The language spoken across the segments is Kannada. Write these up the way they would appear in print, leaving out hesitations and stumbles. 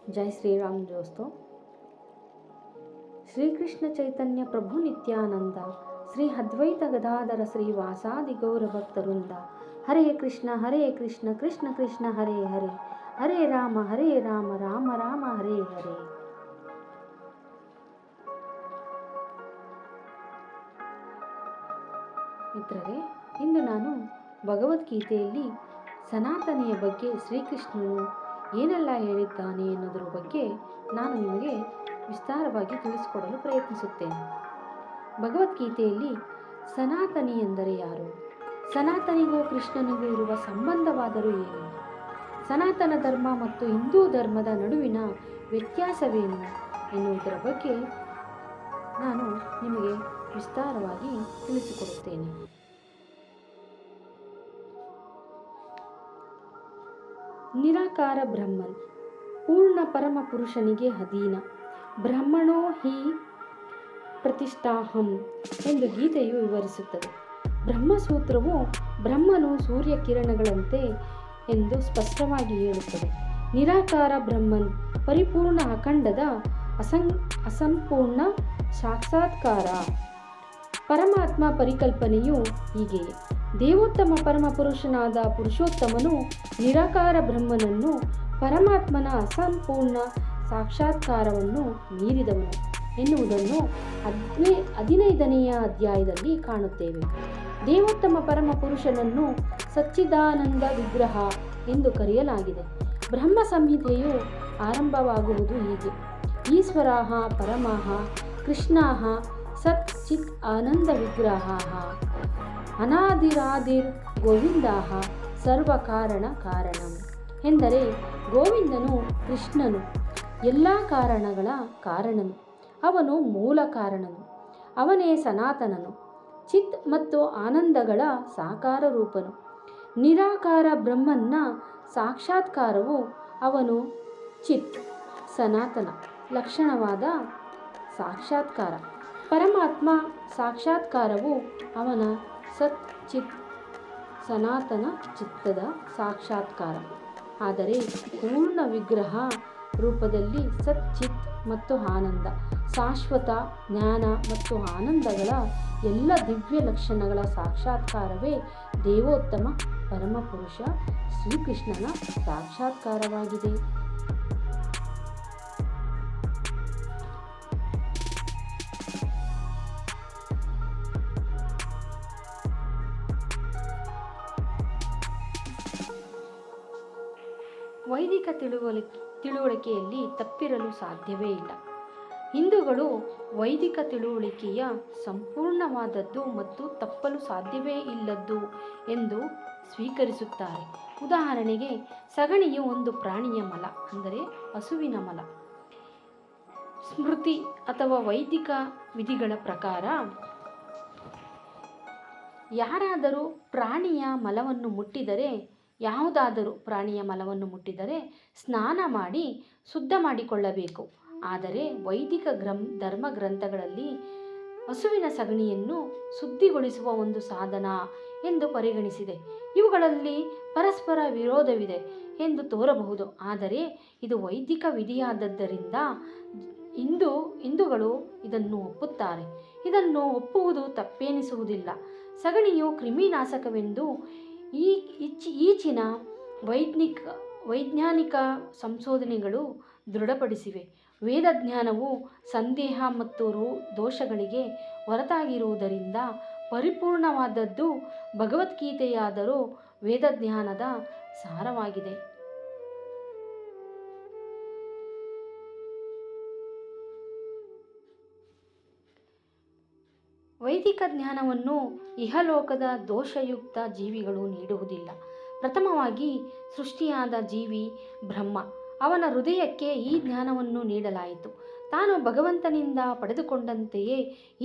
जय श्री राम दोस्तों। श्री कृष्ण चैतन्य प्रभु नित्यानंद श्री अद्वैत गदाधर श्री वासादि गौर भक्तवृंद हरे कृष्ण कृष्ण कृष्ण हरे हरे हरे राम राम राम हरे हरे। ಮಿತ್ರರೇ, ಇಂದು ನಾನು ಭಗವದ್ಗೀತೆಯಲ್ಲಿ ಸನಾತನಿಯ ಬಗ್ಗೆ ಶ್ರೀಕೃಷ್ಣನು ಏನೆಲ್ಲ ಹೇಳಿದ್ದಾನೆ ಎನ್ನುವುದರ ಬಗ್ಗೆ ನಾನು ನಿಮಗೆ ವಿಸ್ತಾರವಾಗಿ ತಿಳಿಸಿಕೊಡಲು ಪ್ರಯತ್ನಿಸುತ್ತೇನೆ. ಭಗವದ್ಗೀತೆಯಲ್ಲಿ ಸನಾತನಿ ಎಂದರೆ ಯಾರು, ಸನಾತನಿಗೂ ಕೃಷ್ಣನಿಗೂ ಇರುವ ಸಂಬಂಧವಾದರೂ ಏನು, ಸನಾತನ ಧರ್ಮ ಮತ್ತು ಹಿಂದೂ ಧರ್ಮದ ನಡುವಿನ ವ್ಯತ್ಯಾಸವೇನು ಎನ್ನುವುದರ ಬಗ್ಗೆ ನಾನು ನಿಮಗೆ ವಿಸ್ತಾರವಾಗಿ ತಿಳಿಸಿಕೊಡುತ್ತೇನೆ. ನಿರಾಕಾರ ಬ್ರಹ್ಮನ್ ಪೂರ್ಣ ಪರಮ ಪುರುಷನಿಗೆ ಅಧೀನ, ಬ್ರಹ್ಮಣೋ ಹಿ ಪ್ರತಿಷ್ಠಾಹಂ ಎಂದು ಗೀತೆಯು ವಿವರಿಸುತ್ತದೆ. ಬ್ರಹ್ಮಸೂತ್ರವು ಬ್ರಹ್ಮನು ಸೂರ್ಯ ಕಿರಣಗಳಂತೆ ಎಂದು ಸ್ಪಷ್ಟವಾಗಿ ಹೇಳುತ್ತದೆ. ನಿರಾಕಾರ ಬ್ರಹ್ಮನ್ ಪರಿಪೂರ್ಣ ಅಖಂಡದ ಅಸಂಪೂರ್ಣ ಸಾಕ್ಷಾತ್ಕಾರ. ಪರಮಾತ್ಮ ಪರಿಕಲ್ಪನೆಯು ಹೀಗೆಯೇ. ದೇವೋತ್ತಮ ಪರಮ ಪುರುಷನಾದ ಪುರುಷೋತ್ತಮನು ನಿರಾಕಾರ ಬ್ರಹ್ಮನನ್ನು ಪರಮಾತ್ಮನ ಅಸಂಪೂರ್ಣ ಸಾಕ್ಷಾತ್ಕಾರವನ್ನು ಮೀರಿದವನು ಎನ್ನುವುದನ್ನು 15ನೆಯ ಅಧ್ಯಾಯದಲ್ಲಿ ಕಾಣುತ್ತೇವೆ. ದೇವೋತ್ತಮ ಪರಮ ಪುರುಷನನ್ನು ಸಚ್ಚಿದಾನಂದ ವಿಗ್ರಹ ಎಂದು ಕರೆಯಲಾಗಿದೆ. ಬ್ರಹ್ಮ ಸಂಹಿತೆಯು ಆರಂಭವಾಗುವುದು ಹೀಗೆ: ಈಶ್ವರಃ ಪರಮಃ ಕೃಷ್ಣಃ ಸತ್ ಚಿತ್ ಆನಂದ ವಿಗ್ರಹಃ ಅನಾದಿರಾದಿರ್ ಗೋವಿಂದಃ ಸರ್ವ ಕಾರಣ ಕಾರಣಂ. ಎಂದರೆ ಗೋವಿಂದನು ಕೃಷ್ಣನು, ಎಲ್ಲ ಕಾರಣಗಳ ಕಾರಣನು, ಅವನು ಮೂಲ ಕಾರಣನು, ಅವನೇ ಸನಾತನನು, ಚಿತ್ ಮತ್ತು ಆನಂದಗಳ ಸಾಕಾರ ರೂಪನು. ನಿರಾಕಾರ ಬ್ರಹ್ಮನ್ನ ಸಾಕ್ಷಾತ್ಕಾರವು ಅವನು ಚಿತ್ ಸನಾತನ ಲಕ್ಷಣವಾದ ಸಾಕ್ಷಾತ್ಕಾರ. ಪರಮಾತ್ಮ ಸಾಕ್ಷಾತ್ಕಾರವು ಅವನ ಸತ್ ಚಿತ್ ಸನಾತನ ಚಿತ್ತದ ಸಾಕ್ಷಾತ್ಕಾರ. ಆದರೆ ಪೂರ್ಣ ವಿಗ್ರಹ ರೂಪದಲ್ಲಿ ಸತ್ ಚಿತ್ ಮತ್ತು ಆನಂದ, ಶಾಶ್ವತ ಜ್ಞಾನ ಮತ್ತು ಆನಂದಗಳ ಎಲ್ಲ ದಿವ್ಯ ಲಕ್ಷಣಗಳ ಸಾಕ್ಷಾತ್ಕಾರವೇ ದೇವೋತ್ತಮ ಪರಮಪುರುಷ ಶ್ರೀಕೃಷ್ಣನ ಸಾಕ್ಷಾತ್ಕಾರವಾಗಿದೆ. ವೈದಿಕ ತಿಳುವಳಿಕೆಯಲ್ಲಿ ತಪ್ಪಿರಲು ಸಾಧ್ಯವೇ ಇಲ್ಲ. ಹಿಂದೂಗಳು ವೈದಿಕ ತಿಳುವಳಿಕೆಯ ಸಂಪೂರ್ಣವಾದದ್ದು ಮತ್ತು ತಪ್ಪಲು ಸಾಧ್ಯವೇ ಇಲ್ಲದ್ದು ಎಂದು ಸ್ವೀಕರಿಸುತ್ತಾರೆ. ಉದಾಹರಣೆಗೆ, ಸಗಣಿಯು ಒಂದು ಪ್ರಾಣಿಯ ಮಲ, ಅಂದರೆ ಹಸುವಿನ ಮಲ. ಸ್ಮೃತಿ ಅಥವಾ ವೈದಿಕ ವಿಧಿಗಳ ಪ್ರಕಾರ ಯಾವುದಾದರೂ ಪ್ರಾಣಿಯ ಮಲವನ್ನು ಮುಟ್ಟಿದರೆ ಸ್ನಾನ ಮಾಡಿ ಶುದ್ಧ ಮಾಡಿಕೊಳ್ಳಬೇಕು. ಆದರೆ ವೈದಿಕ ಧರ್ಮ ಗ್ರಂಥಗಳಲ್ಲಿ ಹಸುವಿನ ಸಗಣಿಯನ್ನು ಶುದ್ಧಿಗೊಳಿಸುವ ಒಂದು ಸಾಧನ ಎಂದು ಪರಿಗಣಿಸಿದೆ. ಇವುಗಳಲ್ಲಿ ಪರಸ್ಪರ ವಿರೋಧವಿದೆ ಎಂದು ತೋರಬಹುದು, ಆದರೆ ಇದು ವೈದಿಕ ವಿಧಿಯಾದದ್ದರಿಂದ ಹಿಂದೂಗಳು ಇದನ್ನು ಒಪ್ಪುತ್ತಾರೆ. ಇದನ್ನು ಒಪ್ಪುವುದು ತಪ್ಪೆನಿಸುವುದಿಲ್ಲ. ಸಗಣಿಯು ಕ್ರಿಮಿನಾಶಕವೆಂದು ಈಚಿನ ವೈಜ್ಞಾನಿಕ ಸಂಶೋಧನೆಗಳು ದೃಢಪಡಿಸಿವೆ. ವೇದಜ್ಞಾನವು ಸಂದೇಹ ಮತ್ತು ದೋಷಗಳಿಗೆ ಹೊರತಾಗಿರುವುದರಿಂದ ಪರಿಪೂರ್ಣವಾದದ್ದು ಭಗವದ್ಗೀತೆಯಾದರೂ ವೇದಜ್ಞಾನದ ಸಾರವಾಗಿದೆ. ವೈದಿಕ ಜ್ಞಾನವನ್ನು ಇಹಲೋಕದ ದೋಷಯುಕ್ತ ಜೀವಿಗಳು ನೀಡುವುದಿಲ್ಲ. ಪ್ರಥಮವಾಗಿ ಸೃಷ್ಟಿಯಾದ ಜೀವಿ ಬ್ರಹ್ಮ, ಅವನ ಹೃದಯಕ್ಕೆ ಈ ಜ್ಞಾನವನ್ನು ನೀಡಲಾಯಿತು. ತಾನು ಭಗವಂತನಿಂದ ಪಡೆದುಕೊಂಡಂತೆಯೇ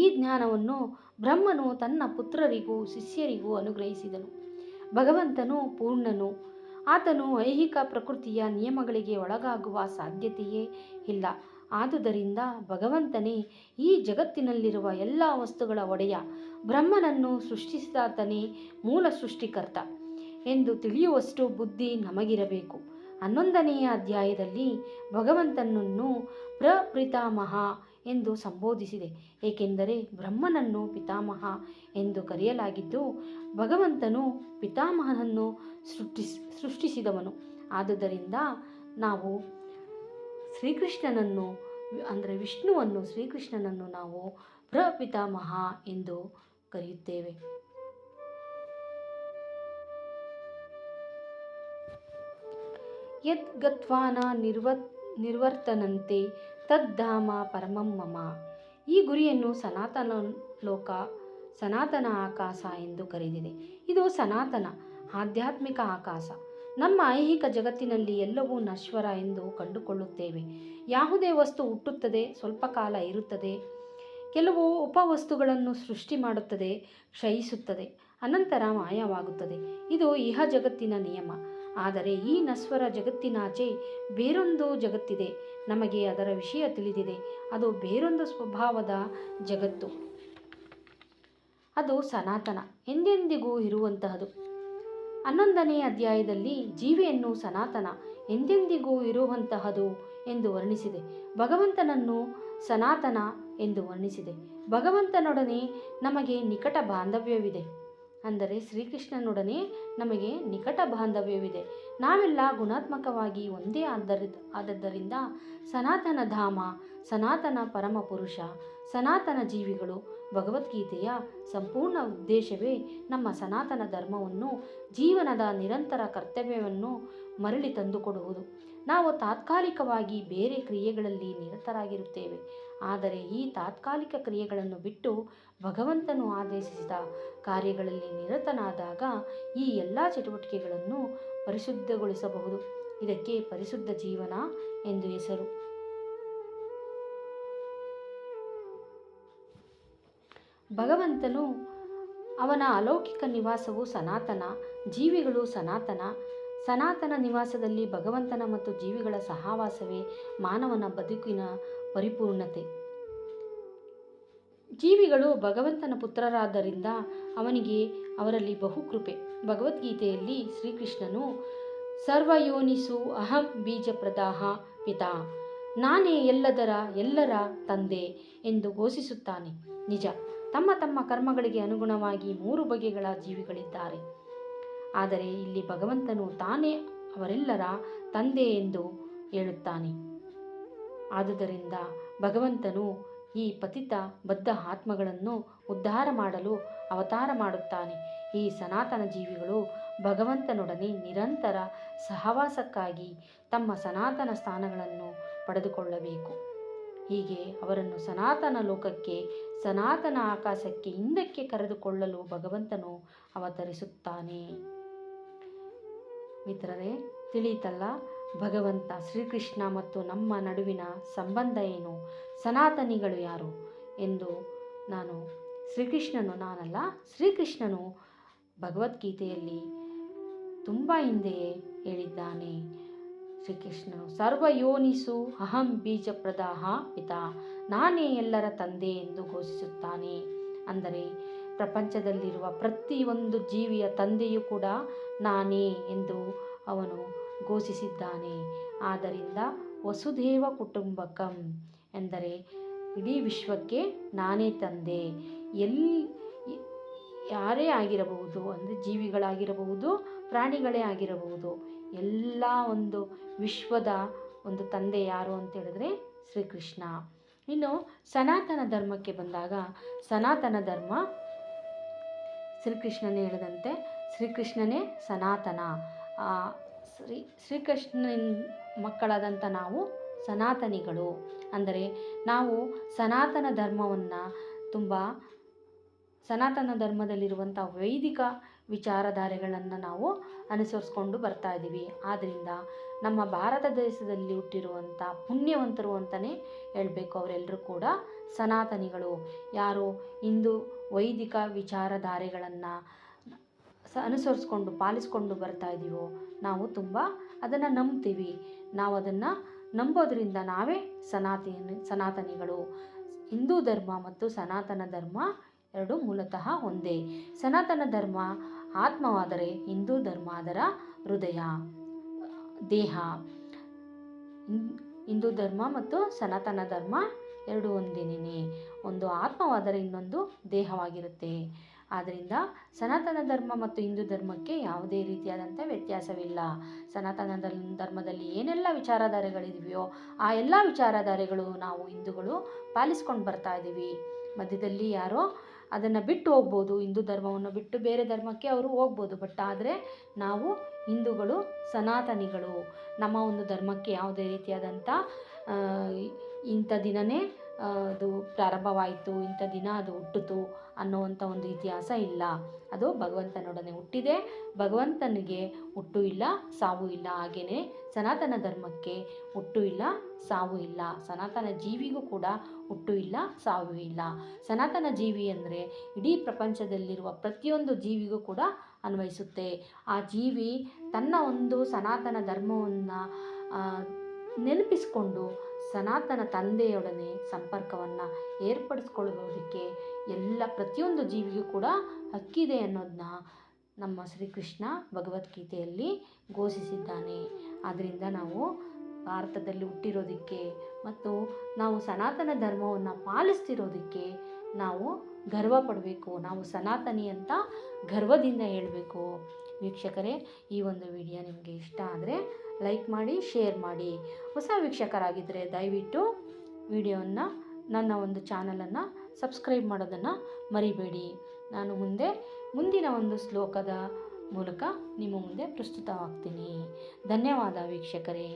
ಈ ಜ್ಞಾನವನ್ನು ಬ್ರಹ್ಮನು ತನ್ನ ಪುತ್ರರಿಗೂ ಶಿಷ್ಯರಿಗೂ ಅನುಗ್ರಹಿಸಿದನು. ಭಗವಂತನು ಪೂರ್ಣನು. ಆತನು ಐಹಿಕ ಪ್ರಕೃತಿಯ ನಿಯಮಗಳಿಗೆ ಒಳಗಾಗುವ ಸಾಧ್ಯತೆಯೇ ಇಲ್ಲ. ಆದುದರಿಂದ ಭಗವಂತನೇ ಈ ಜಗತ್ತಿನಲ್ಲಿರುವ ಎಲ್ಲ ವಸ್ತುಗಳ ಒಡೆಯ. ಬ್ರಹ್ಮನನ್ನು ಸೃಷ್ಟಿಸಿದಾತನೇ ಮೂಲ ಸೃಷ್ಟಿಕರ್ತ ಎಂದು ತಿಳಿಯುವಷ್ಟು ಬುದ್ಧಿ ನಮಗಿರಬೇಕು. 11ನೆಯ ಅಧ್ಯಾಯದಲ್ಲಿ ಭಗವಂತನನ್ನು ಪ್ರಪಿತಾಮಹ ಎಂದು ಸಂಬೋಧಿಸಿದೆ. ಏಕೆಂದರೆ ಬ್ರಹ್ಮನನ್ನು ಪಿತಾಮಹ ಎಂದು ಕರೆಯಲಾಗಿದ್ದು, ಭಗವಂತನು ಪಿತಾಮಹನನ್ನು ಸೃಷ್ಟಿಸಿದವನು. ಆದುದರಿಂದ ನಾವು ಶ್ರೀಕೃಷ್ಣನನ್ನು ಅಂದರೆ ವಿಷ್ಣುವನ್ನು ಶ್ರೀಕೃಷ್ಣನನ್ನು ನಾವು ಪ್ರಪಿತಾಮಹ ಎಂದು ಕರೆಯುತ್ತೇವೆ. ಯತ್ ಗತ್ವಾನ ನಿರ್ವರ್ತನಂತೆ ತದ್ಧಾಮ ಪರಮಂ ಮಮ. ಈ ಗುರಿಯನ್ನು ಸನಾತನ ಲೋಕ, ಸನಾತನ ಆಕಾಶ ಎಂದು ಕರೆದಿದೆ. ಇದು ಸನಾತನ ಆಧ್ಯಾತ್ಮಿಕ ಆಕಾಶ. ನಮ್ಮ ಐಹಿಕ ಜಗತ್ತಿನಲ್ಲಿ ಎಲ್ಲವೂ ನಶ್ವರ ಎಂದು ಕಂಡುಕೊಳ್ಳುತ್ತೇವೆ. ಯಾವುದೇ ವಸ್ತು ಹುಟ್ಟುತ್ತದೆ, ಸ್ವಲ್ಪ ಕಾಲ ಇರುತ್ತದೆ, ಕೆಲವು ಉಪವಸ್ತುಗಳನ್ನು ಸೃಷ್ಟಿ ಮಾಡುತ್ತದೆ, ಕ್ಷಯಿಸುತ್ತದೆ, ಅನಂತರ ಮಾಯವಾಗುತ್ತದೆ. ಇದು ಇಹ ಜಗತ್ತಿನ ನಿಯಮ. ಆದರೆ ಈ ನಶ್ವರ ಜಗತ್ತಿನಾಚೆ ಬೇರೊಂದು ಜಗತ್ತಿದೆ. ನಮಗೆ ಅದರ ವಿಷಯ ತಿಳಿದಿದೆ. ಅದು ಬೇರೊಂದು ಸ್ವಭಾವದ ಜಗತ್ತು. ಅದು ಸನಾತನ, ಎಂದೆಂದಿಗೂ ಇರುವಂತಹದು. 11ನೇ ಅಧ್ಯಾಯದಲ್ಲಿ ಜೀವಿಯನ್ನು ಸನಾತನ, ಎಂದೆಂದಿಗೂ ಇರುವಂತಹದು ಎಂದು ವರ್ಣಿಸಿದೆ. ಭಗವಂತನನ್ನು ಸನಾತನ ಎಂದು ವರ್ಣಿಸಿದೆ. ಭಗವಂತನೊಡನೆ ನಮಗೆ ನಿಕಟ ಬಾಂಧವ್ಯವಿದೆ. ಅಂದರೆ ಶ್ರೀಕೃಷ್ಣನೊಡನೆ ನಮಗೆ ನಿಕಟ ಬಾಂಧವ್ಯವಿದೆ. ನಾವೆಲ್ಲ ಗುಣಾತ್ಮಕವಾಗಿ ಒಂದೇ ಆದದ್ದರಿಂದ ಸನಾತನ ಧಾಮ, ಸನಾತನ ಪರಮ ಪುರುಷ, ಸನಾತನ ಜೀವಿಗಳು. ಭಗವದ್ಗೀತೆಯ ಸಂಪೂರ್ಣ ಉದ್ದೇಶವೇ ನಮ್ಮ ಸನಾತನ ಧರ್ಮವನ್ನು, ಜೀವನದ ನಿರಂತರ ಕರ್ತವ್ಯವನ್ನು ಮರಳಿ ತಂದುಕೊಡುವುದು. ನಾವು ತಾತ್ಕಾಲಿಕವಾಗಿ ಬೇರೆ ಕ್ರಿಯೆಗಳಲ್ಲಿ ನಿರತರಾಗಿರುತ್ತೇವೆ. ಆದರೆ ಈ ತಾತ್ಕಾಲಿಕ ಕ್ರಿಯೆಗಳನ್ನು ಬಿಟ್ಟು ಭಗವಂತನು ಆದೇಶಿಸಿದ ಕಾರ್ಯಗಳಲ್ಲಿ ನಿರತನಾದಾಗ ಈ ಎಲ್ಲ ಚಟುವಟಿಕೆಗಳನ್ನು ಪರಿಶುದ್ಧಗೊಳಿಸಬಹುದು. ಇದಕ್ಕೆ ಪರಿಶುದ್ಧ ಜೀವನ ಎಂದು ಹೆಸರು. ಭಗವಂತನು, ಅವನ ಅಲೌಕಿಕ ನಿವಾಸವು ಸನಾತನ, ಜೀವಿಗಳು ಸನಾತನ. ಸನಾತನ ನಿವಾಸದಲ್ಲಿ ಭಗವಂತನ ಮತ್ತು ಜೀವಿಗಳ ಸಹವಾಸವೇ ಮಾನವನ ಬದುಕಿನ ಪರಿಪೂರ್ಣತೆ. ಜೀವಿಗಳು ಭಗವಂತನ ಪುತ್ರರಾದ್ದರಿಂದ ಅವನಿಗೆ ಅವರಲ್ಲಿ ಬಹುಕೃಪೆ. ಭಗವದ್ಗೀತೆಯಲ್ಲಿ ಶ್ರೀಕೃಷ್ಣನು ಸರ್ವಯೋನಿಸು ಅಹಂ ಬೀಜಪ್ರದಾಹ ಪಿತಾ, ನಾನೇ ಎಲ್ಲರ ತಂದೆ ಎಂದು ಘೋಷಿಸುತ್ತಾನೆ. ನಿಜ, ತಮ್ಮ ತಮ್ಮ ಕರ್ಮಗಳಿಗೆ ಅನುಗುಣವಾಗಿ 3 ಬಗೆಗಳ ಜೀವಿಗಳಿದ್ದಾರೆ. ಆದರೆ ಇಲ್ಲಿ ಭಗವಂತನು ತಾನೇ ಅವರೆಲ್ಲರ ತಂದೆ ಎಂದು ಹೇಳುತ್ತಾನೆ. ಆದುದರಿಂದ ಭಗವಂತನು ಈ ಪತಿತ ಬದ್ಧ ಆತ್ಮಗಳನ್ನು ಉದ್ಧಾರ ಮಾಡಲು ಅವತಾರ ಮಾಡುತ್ತಾನೆ. ಈ ಸನಾತನ ಜೀವಿಗಳು ಭಗವಂತನೊಡನೆ ನಿರಂತರ ಸಹವಾಸಕ್ಕಾಗಿ ತಮ್ಮ ಸನಾತನ ಸ್ಥಾನಗಳನ್ನು ಪಡೆದುಕೊಳ್ಳಬೇಕು. ಹೀಗೆ ಅವರನ್ನು ಸನಾತನ ಲೋಕಕ್ಕೆ, ಸನಾತನ ಆಕಾಶಕ್ಕೆ ಹಿಂದಕ್ಕೆ ಕರೆದುಕೊಳ್ಳಲು ಭಗವಂತನು ಅವತರಿಸುತ್ತಾನೆ. ಮಿತ್ರರೇ, ತಿಳಿಯಿತಲ್ಲ ಭಗವಂತ ಶ್ರೀಕೃಷ್ಣ ಮತ್ತು ನಮ್ಮ ನಡುವಿನ ಸಂಬಂಧ ಏನು, ಸನಾತನಿಗಳು ಯಾರು ಎಂದು. ನಾನಲ್ಲ, ಶ್ರೀಕೃಷ್ಣನು ಭಗವದ್ಗೀತೆಯಲ್ಲಿ ತುಂಬ ಹಿಂದೆಯೇ ಹೇಳಿದ್ದಾನೆ. ಶ್ರೀಕೃಷ್ಣನು ಸರ್ವಯೋನಿಸು ಅಹಂ ಬೀಜಪ್ರದಾಹ ಪಿತಾ, ನಾನೇ ಎಲ್ಲರ ತಂದೆ ಎಂದು ಘೋಷಿಸುತ್ತಾನೆ. ಅಂದರೆ ಪ್ರಪಂಚದಲ್ಲಿರುವ ಪ್ರತಿಯೊಂದು ಜೀವಿಯ ತಂದೆಯೂ ಕೂಡ ನಾನೇ ಎಂದು ಅವನು ಘೋಷಿಸಿದ್ದಾನೆ. ಆದ್ದರಿಂದ ವಸುಧೈವ ಕುಟುಂಬಕಂ ಎಂದರೆ ಇಡೀ ವಿಶ್ವಕ್ಕೆ ನಾನೇ ತಂದೆ. ಯಾರೇ ಆಗಿರಬಹುದು, ಅಂದರೆ ಜೀವಿಗಳಾಗಿರಬಹುದು, ಪ್ರಾಣಿಗಳೇ ಆಗಿರಬಹುದು, ಎಲ್ಲ ಒಂದು ವಿಶ್ವದ ಒಂದು ತಂದೆ ಯಾರು ಅಂತ ಹೇಳಿದ್ರೆ ಶ್ರೀಕೃಷ್ಣ. ಇನ್ನು ಸನಾತನ ಧರ್ಮಕ್ಕೆ ಬಂದಾಗ, ಸನಾತನ ಧರ್ಮ ಶ್ರೀಕೃಷ್ಣನೇ ಹೇಳಿದಂತೆ ಶ್ರೀಕೃಷ್ಣನೇ ಸನಾತನ. ಶ್ರೀಕೃಷ್ಣನ ಮಕ್ಕಳಾದಂಥ ನಾವು ಸನಾತನಿಗಳು. ಅಂದರೆ ನಾವು ಸನಾತನ ಧರ್ಮವನ್ನು ಸನಾತನ ಧರ್ಮದಲ್ಲಿರುವಂಥ ವೈದಿಕ ವಿಚಾರಧಾರೆಗಳನ್ನು ನಾವು ಅನುಸರಿಸ್ಕೊಂಡು ಬರ್ತಾ ಇದ್ದೀವಿ. ಆದ್ದರಿಂದ ನಮ್ಮ ಭಾರತ ದೇಶದಲ್ಲಿ ಹುಟ್ಟಿರುವಂಥ ಪುಣ್ಯವಂತರು ಅಂತಲೇ ಹೇಳಬೇಕು. ಅವರೆಲ್ಲರೂ ಕೂಡ ಸನಾತನಿಗಳು. ಯಾರು ಹಿಂದೂ ವೈದಿಕ ವಿಚಾರಧಾರೆಗಳನ್ನು ಅನುಸರಿಸ್ಕೊಂಡು ಪಾಲಿಸ್ಕೊಂಡು ಬರ್ತಾ ಇದ್ದೀವೋ ನಾವು ತುಂಬ ಅದನ್ನು ನಂಬ್ತೀವಿ. ನಾವು ಅದನ್ನು ನಂಬೋದ್ರಿಂದ ನಾವೇ ಸನಾತನಿಗಳು. ಹಿಂದೂ ಧರ್ಮ ಮತ್ತು ಸನಾತನ ಧರ್ಮ ಎರಡು ಮೂಲತಃ ಒಂದೇ. ಸನಾತನ ಧರ್ಮ ಆತ್ಮವಾದರೆ ಹಿಂದೂ ಧರ್ಮ ಅದರ ಹೃದಯ. ದೇಹ. ಹಿಂದೂ ಧರ್ಮ ಮತ್ತು ಸನಾತನ ಧರ್ಮ ಎರಡು ಒಂದೇನೇ. ಒಂದು ಆತ್ಮವಾದರೆ ಇನ್ನೊಂದು ದೇಹವಾಗಿರುತ್ತೆ. ಆದ್ದರಿಂದ ಸನಾತನ ಧರ್ಮ ಮತ್ತು ಹಿಂದೂ ಧರ್ಮಕ್ಕೆ ಯಾವುದೇ ರೀತಿಯಾದಂಥ ವ್ಯತ್ಯಾಸವಿಲ್ಲ. ಸನಾತನ ಧರ್ಮದಲ್ಲಿ ಏನೆಲ್ಲ ವಿಚಾರಧಾರೆಗಳಿದೆಯೋ ಆ ಎಲ್ಲ ವಿಚಾರಧಾರೆಗಳು ನಾವು ಹಿಂದೂಗಳು ಪಾಲಿಸ್ಕೊಂಡು ಬರ್ತಾ ಇದ್ದೀವಿ. ಮಧ್ಯದಲ್ಲಿ ಯಾರೋ ಅದನ್ನು ಬಿಟ್ಟು ಹೋಗ್ಬೋದು, ಹಿಂದೂ ಧರ್ಮವನ್ನು ಬಿಟ್ಟು ಬೇರೆ ಧರ್ಮಕ್ಕೆ ಅವರು ಹೋಗ್ಬೋದು. ಆದರೆ ನಾವು ಹಿಂದೂಗಳು ಸನಾತನಿಗಳು. ನಮ್ಮ ಒಂದು ಧರ್ಮಕ್ಕೆ ಯಾವುದೇ ರೀತಿಯಾದಂಥ ಇಂಥ ದಿನವೇ ಅದು ಪ್ರಾರಂಭವಾಯಿತು, ಇಂಥ ದಿನ ಅದು ಹುಟ್ಟಿತು ಅನ್ನುವಂಥ ಒಂದು ಇತಿಹಾಸ ಇಲ್ಲ. ಅದು ಭಗವಂತನೊಡನೆ ಹುಟ್ಟಿದೆ. ಭಗವಂತನಿಗೆ ಹುಟ್ಟು ಇಲ್ಲ, ಸಾವು ಇಲ್ಲ. ಹಾಗೆಯೇ ಸನಾತನ ಧರ್ಮಕ್ಕೆ ಹುಟ್ಟು ಇಲ್ಲ, ಸಾವು ಇಲ್ಲ. ಸನಾತನ ಜೀವಿಗೂ ಕೂಡ ಹುಟ್ಟು ಇಲ್ಲ, ಸಾವು ಇಲ್ಲ. ಸನಾತನ ಜೀವಿ ಅಂದರೆ ಇಡೀ ಪ್ರಪಂಚದಲ್ಲಿರುವ ಪ್ರತಿಯೊಂದು ಜೀವಿಗೂ ಕೂಡ ಅನ್ವಯಿಸುತ್ತೆ. ಆ ಜೀವಿ ತನ್ನ ಒಂದು ಸನಾತನ ಧರ್ಮವನ್ನು ನೆನಪಿಸಿಕೊಂಡು ಸನಾತನ ತಂದೆಯೊಡನೆ ಸಂಪರ್ಕವನ್ನು ಏರ್ಪಡಿಸ್ಕೊಳ್ಳೋದಕ್ಕೆ ಪ್ರತಿಯೊಂದು ಜೀವಿಗೂ ಕೂಡ ಹಕ್ಕಿದೆ ಅನ್ನೋದನ್ನ ನಮ್ಮ ಶ್ರೀಕೃಷ್ಣ ಭಗವದ್ಗೀತೆಯಲ್ಲಿ ಘೋಷಿಸಿದ್ದಾನೆ. ಆದ್ದರಿಂದ ನಾವು ಭಾರತದಲ್ಲಿ ಹುಟ್ಟಿರೋದಕ್ಕೆ ಮತ್ತು ನಾವು ಸನಾತನ ಧರ್ಮವನ್ನು ಪಾಲಿಸ್ತಿರೋದಕ್ಕೆ ನಾವು ಗರ್ವ ಪಡಬೇಕು. ನಾವು ಸನಾತನಿ ಅಂತ ಗರ್ವದಿಂದ ಹೇಳಬೇಕು. ವೀಕ್ಷಕರೇ, ಈ ಒಂದು ವಿಡಿಯೋ ನಿಮಗೆ ಇಷ್ಟ ಆದರೆ ಲೈಕ್ ಮಾಡಿ, ಶೇರ್ ಮಾಡಿ. ಹೊಸ ವೀಕ್ಷಕರಾಗಿದ್ದರೆ ದಯವಿಟ್ಟು ವಿಡಿಯೋವನ್ನು, ನನ್ನ ಒಂದು ಚಾನಲನ್ನು ಸಬ್ಸ್ಕ್ರೈಬ್ ಮಾಡೋದನ್ನು ಮರಿಬೇಡಿ. ನಾನು ಮುಂದಿನ ಒಂದು ಶ್ಲೋಕದ ಮೂಲಕ ನಿಮ್ಮ ಮುಂದೆ ಪ್ರಸ್ತುತವಾಗ್ತೀನಿ. ಧನ್ಯವಾದ ವೀಕ್ಷಕರೇ.